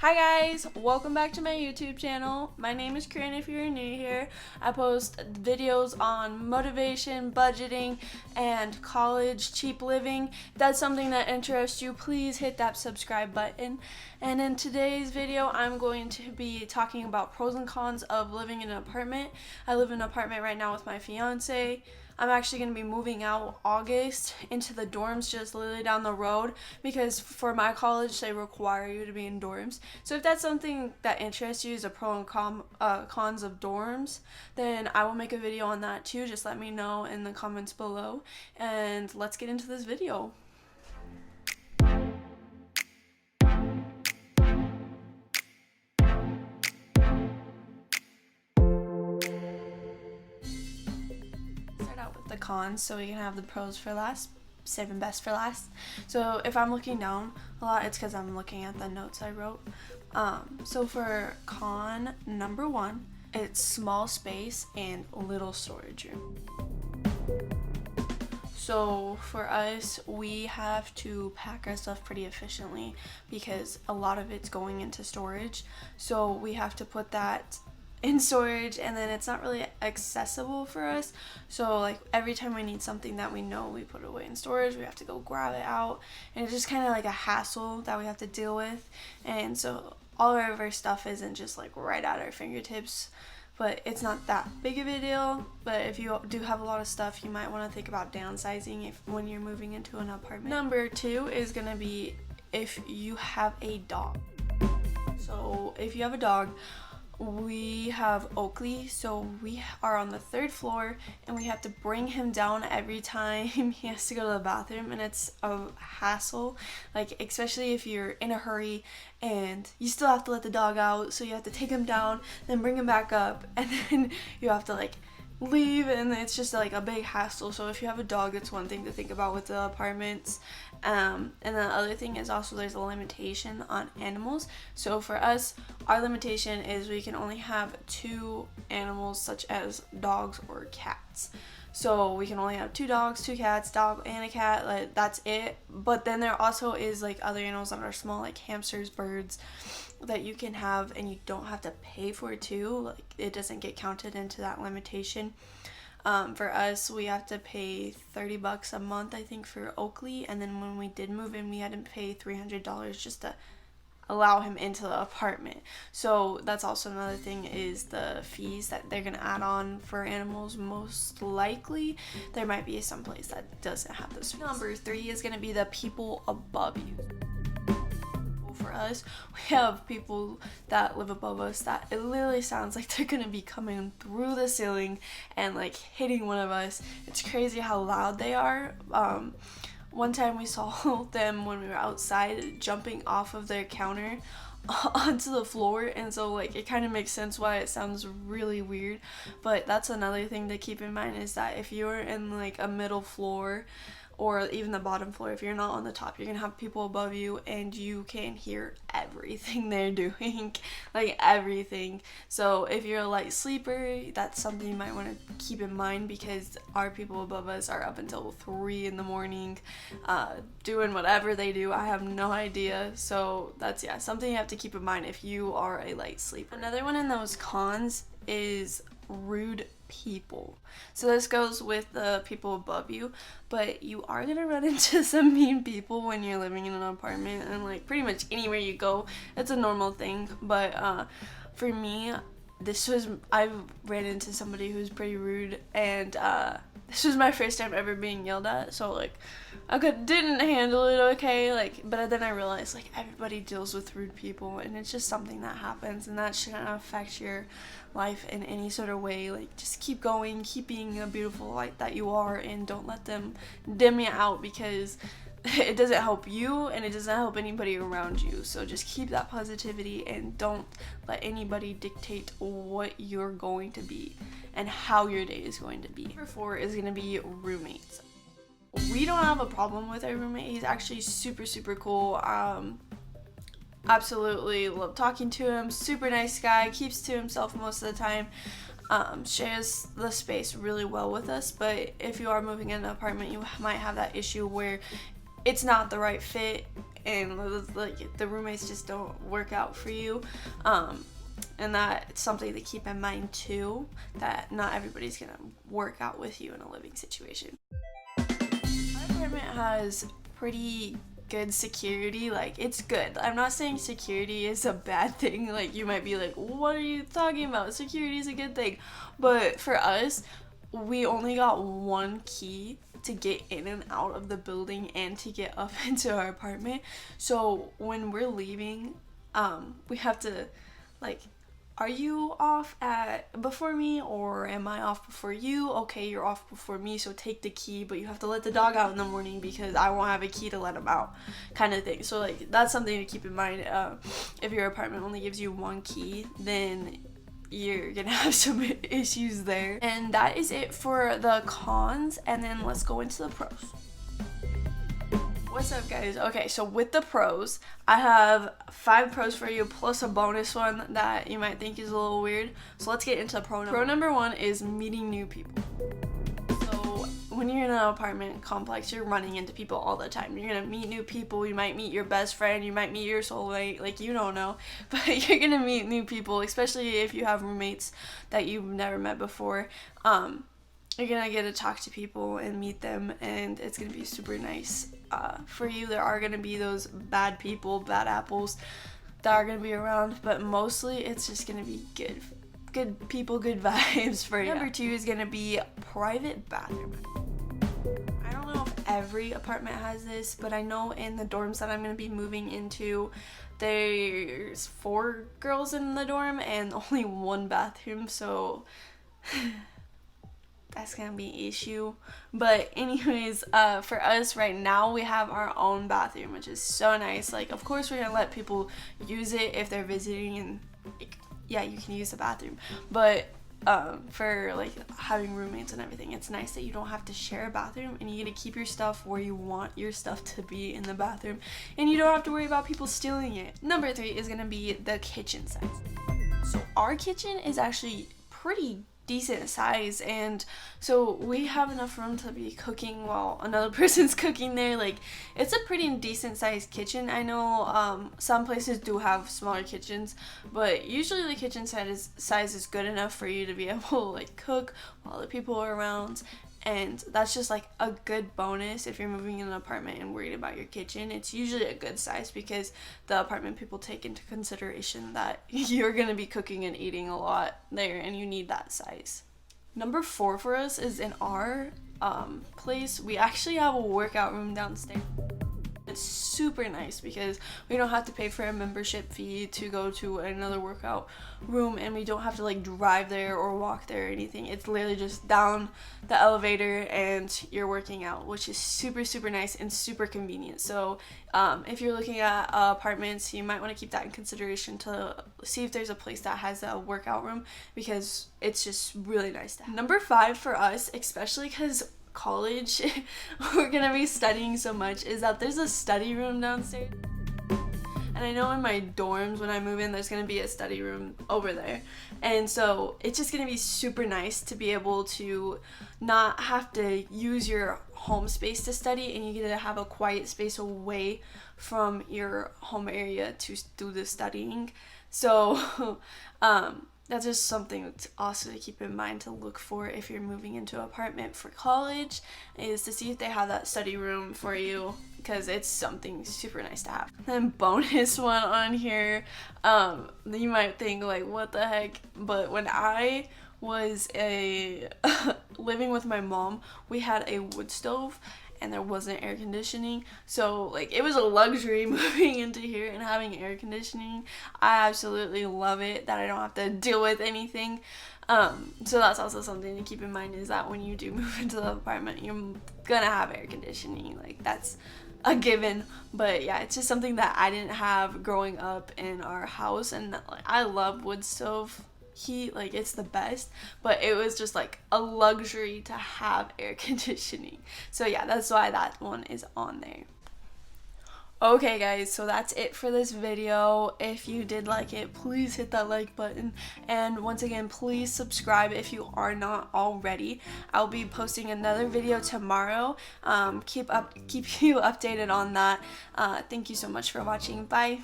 Hi guys, welcome back to my YouTube channel. My name is Corinne if you're new here. I post videos on motivation, budgeting, and college cheap living. If that's something that interests you, please hit that subscribe button. And in today's video, I'm going to be talking about pros and cons of living in an apartment. I live in an apartment right now with my fiance. I'm actually going to be moving out August into the dorms just literally down the road because for my college they require you to be in dorms. So if that's something that interests you, is a pro and cons of dorms, then I will make a video on that too. Just let me know in the comments below, and let's get into this video. The cons so we can have the pros for last, saving best for last. So if I'm looking down a lot, it's because I'm looking at the notes I wrote. So for con number one, it's small space and little storage room. So for us, we have to pack our stuff pretty efficiently because a lot of it's going into storage. So we have to put that in storage, and then it's not really accessible for us. So like every time we need something that we know we put away in storage, we have to go grab it out, and it's just kind of like a hassle that we have to deal with. And so all of our stuff isn't just like right at our fingertips, but it's not that big of a deal. But if you do have a lot of stuff, you might want to think about downsizing when you're moving into an apartment. Number two is gonna be if you have a dog. So if you have a dog, we have Oakley, so we are on the third floor and we have to bring him down every time he has to go to the bathroom, and it's a hassle, like especially if you're in a hurry and you still have to let the dog out, so you have to take him down, then bring him back up, and then you have to like leave, and it's just like a big hassle. So if you have a dog, that's one thing to think about with the apartments. And the other thing is also there's a limitation on animals. So for us, our limitation is we can only have 2 animals, such as dogs or cats. So we can only have 2 dogs, 2 cats, dog and a cat, like that's it. But then there also is like other animals that are small, like hamsters, birds, that you can have and you don't have to pay for too. Like it doesn't get counted into that limitation. For us, we have to pay $30 a month, I think, for Oakley, and then when we did move in, we had to pay $300 just to allow him into the apartment. So that's also another thing, is the fees that they're gonna add on for animals. Most likely there might be some place that doesn't have those fees. Number 3 is gonna be the people above you. For us, we have people that live above us that it literally sounds like they're gonna be coming through the ceiling and like hitting one of us. It's crazy how loud they are. One time we saw them when we were outside jumping off of their counter onto the floor, and so like it kind of makes sense why it sounds really weird. But that's another thing to keep in mind, is that if you're in like a middle floor or even the bottom floor, if you're not on the top, you're gonna have people above you and you can hear everything they're doing, like everything. So if you're a light sleeper, that's something you might want to keep in mind, because our people above us are up until 3 in the morning doing whatever they do. I have no idea. So that's something you have to keep in mind if you are a light sleeper. Another one in those cons is rude people. So this goes with the people above you, but you are gonna run into some mean people when you're living in an apartment, and like pretty much anywhere you go, it's a normal thing. But for me, I ran into somebody who's pretty rude, and this was my first time ever being yelled at, so like I didn't handle it okay, like, but then I realized like everybody deals with rude people, and it's just something that happens, and that shouldn't affect your life in any sort of way. Like just keep going, keep being a beautiful light that you are, and don't let them dim you out, because it doesn't help you and it doesn't help anybody around you. So just keep that positivity and don't let anybody dictate what you're going to be and how your day is going to be. Number 4 is going to be roommates. We don't have a problem with our roommate. He's actually super cool. Absolutely love talking to him. Super nice guy. Keeps to himself most of the time. Shares the space really well with us. But if you are moving in an apartment, you might have that issue where it's not the right fit, and like the roommates just don't work out for you. And that's something to keep in mind too, that not everybody's gonna work out with you in a living situation. My apartment has pretty good security. Like, it's good. I'm not saying security is a bad thing. Like, you might be like, what are you talking about? Security is a good thing. But for us, we only got one key to get in and out of the building and to get up into our apartment. So when we're leaving, we have to, like, are you off before me, or am I off before you? Okay, you're off before me, so take the key, but you have to let the dog out in the morning because I won't have a key to let him out, kind of thing. So like, that's something to keep in mind. If your apartment only gives you one key, then you're gonna have some issues there. And that is it for the cons, and then let's go into the pros. What's up, guys? Okay, so with the pros, I have 5 pros for you plus a bonus one that you might think is a little weird. So let's get into the pro number. Pro number 1 is meeting new people. So when you're in an apartment complex, you're running into people all the time. You're gonna meet new people. You might meet your best friend. You might meet your soulmate. Like, you don't know, but you're gonna meet new people, especially if you have roommates that you've never met before. You're gonna get to talk to people and meet them, and it's gonna be super nice. For you, there are gonna be those bad people, bad apples that are gonna be around, but mostly it's just gonna be good people, good vibes for you. Number 2 is gonna be private bathroom. I don't know if every apartment has this, but I know in the dorms that I'm gonna be moving into, there's 4 girls in the dorm and only 1 bathroom, so that's gonna be an issue. But anyways, for us right now, we have our own bathroom, which is so nice. Like, of course we're gonna let people use it if they're visiting, and like, yeah, you can use the bathroom, but for like having roommates and everything, it's nice that you don't have to share a bathroom, and you get to keep your stuff where you want your stuff to be in the bathroom, and you don't have to worry about people stealing it. Number 3 is gonna be the kitchen size. So our kitchen is actually pretty decent size, and so we have enough room to be cooking while another person's cooking there. Like, it's a pretty decent sized kitchen. I know some places do have smaller kitchens, but usually the kitchen size is good enough for you to be able to like cook while other people are around. And that's just like a good bonus if you're moving in an apartment and worried about your kitchen. It's usually a good size because the apartment people take into consideration that you're gonna be cooking and eating a lot there, and you need that size. Number 4 for us is in our place, we actually have a workout room downstairs. It's super nice because we don't have to pay for a membership fee to go to another workout room, and we don't have to like drive there or walk there or anything. It's literally just down the elevator and you're working out, which is super nice and super convenient. So if you're looking at apartments, you might want to keep that in consideration to see if there's a place that has a workout room, because it's just really nice to have. Number 5 for us, especially because college we're gonna be studying so much, is that there's a study room downstairs. And I know in my dorms when I move in, there's gonna be a study room over there, and so it's just gonna be super nice to be able to not have to use your home space to study, and you get to have a quiet space away from your home area to do the studying. So that's just something also to keep in mind to look for if you're moving into an apartment for college, is to see if they have that study room for you, because it's something super nice to have. Then bonus one on here, you might think like, what the heck, but when I was living with my mom, we had a wood stove and there wasn't air conditioning, so like it was a luxury moving into here and having air conditioning. I absolutely love it that I don't have to deal with anything. So that's also something to keep in mind, is that when you do move into the apartment, you're gonna have air conditioning. Like, that's a given. But yeah, it's just something that I didn't have growing up in our house, and like, I love wood stove heat, like it's the best, but it was just like a luxury to have air conditioning. So yeah, that's why that one is on there. Okay guys, so that's it for this video. If you did like it, please hit that like button, and once again, please subscribe if you are not already. I'll be posting another video tomorrow. Keep you updated on that. Thank you so much for watching. Bye.